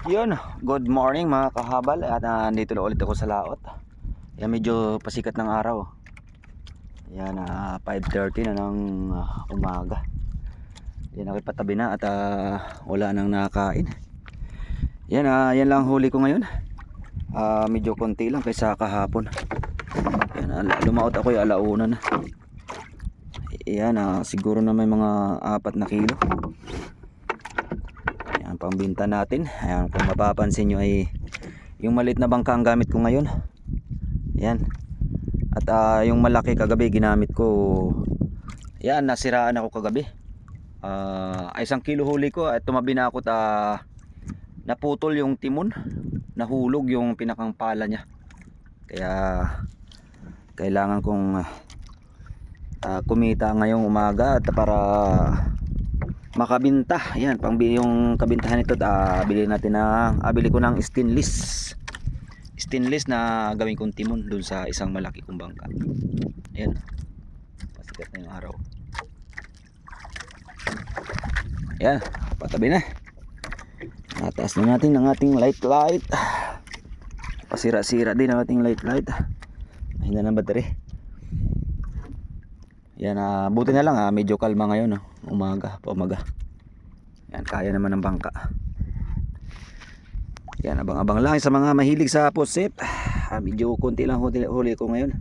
Yun, good morning mga kahabal. At nandito na ulit ako sa laot. Yan, medyo pasikat ng araw. Yan, 5:30 na ng umaga. Yan, nakipatabi na at wala nang nakain. Yan, yan lang huli ko ngayon. Medyo konti lang kaysa kahapon. Yan, lumaot ako yung alauna na. Yan, siguro na may mga 4 na kilo. Ayan, pangbinta natin. Ayan, kung mapapansin nyo ay yung maliit na bangka ang gamit ko ngayon. Ayan. At yung malaki kagabi ginamit ko. Ayan, nasiraan ako kagabi. 1 kilo huli ko at tumabi na ako at naputol yung timon. Nahulog yung pinakang pala niya. Kaya kailangan kong kumita ngayong umaga at para makabinta. Ayan, yung kabintahan nito bili natin bili ko ng stainless na gawin kong timon dun sa isang malaki kong bangka. Ayan, pasikat na yung araw. Ayan, patabi na. Nataas na natin ang ating light. Pasira-sira din ang ating light. Mahina ng battery. Yan, buti na lang medyo kalma ngayon, umaga. Yan, kaya naman ng bangka. Yan, abang-abang lang sa mga mahilig sa pusit. Medyo konti lang huli ko ngayon.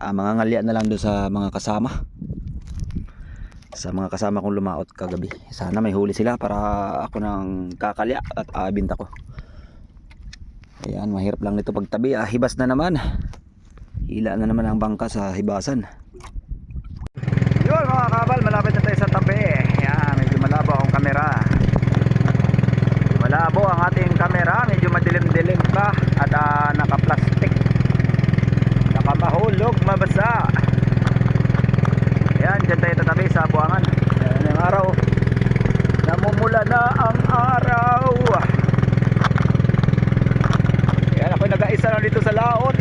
Mga ngalya na lang doon sa mga kasama. Sa mga kasama kong lumaot kagabi. Sana may huli sila para ako nang kakalya at binta ko. Ayan, mahirap lang nito pagtabi. Hibas na naman. Hila na naman ang bangka sa hibasan. Yun mga kabal, malapit na tayo sa tabi. Yan, medyo malabo akong kamera. Medyo malabo ang ating kamera. Medyo madilim-dilim pa. At naka-plastic. Nakamahulog, mabasa. Yan, dyan tayo tatabi sa buwangan. Yan ang araw. Namumula na ang araw. Yan, ako'y nag-aisa lang dito sa laot.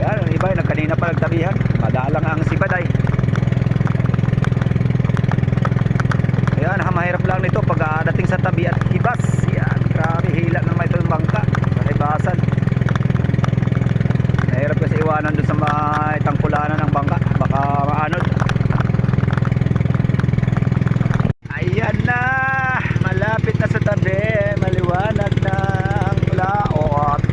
Yan, ang iba kanina pa nagtabihan. Madalang ang sibaday. Yan, mahirap lang nito pag dating sa tabi at hibas. Yan, grabe hila naman ito yung bangka sa hibasan. Mahirap kasi iwanan doon sa may tangkulanan ng bangka. Baka maanod. Ayan na, malapit na sa tabi. Maliwanag na ang laot.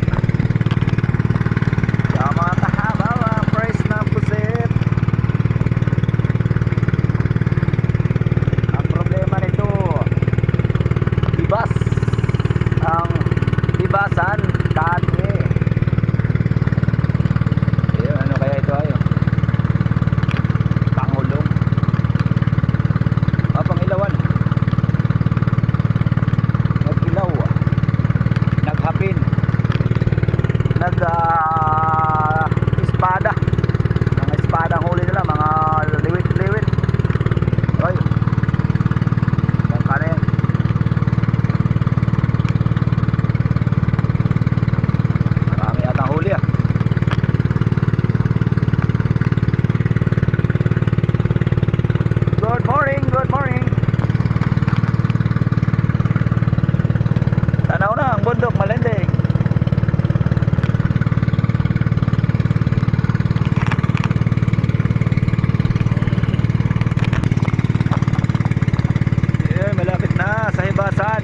Hibasan dati. Ano kaya ito ayo? Pangulong. Pangilawan. Nagkilaw. Naghapin. Espada. Mga espada ang huli nila, mga liwit-liwit. Oy. Bangka na yan. Good morning. Tanaw na ang bundok, Malendig. Malapit na sa hibasan.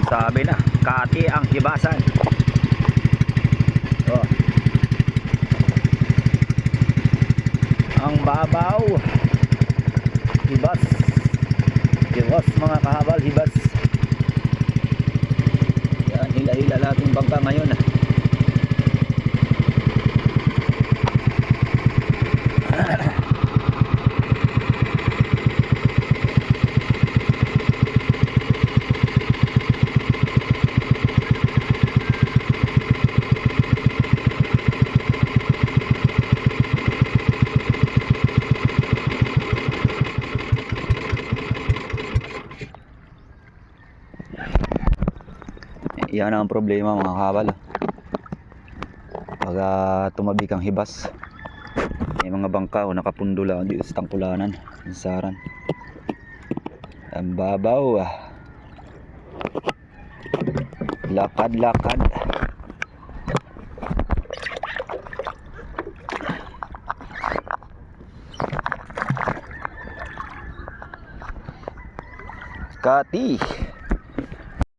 Sabi na, kati ang hibasan. Ang babaw. Hibas mga kahabal, hibas. Yan, hila-hila natin bangka ngayon. Yan ang problema mga kabal. Pag tumabi kang hibas, may mga bangka o nakapundula dito sa tangkulanan, saran. Ang babaw. Lakad-lakad. Kati.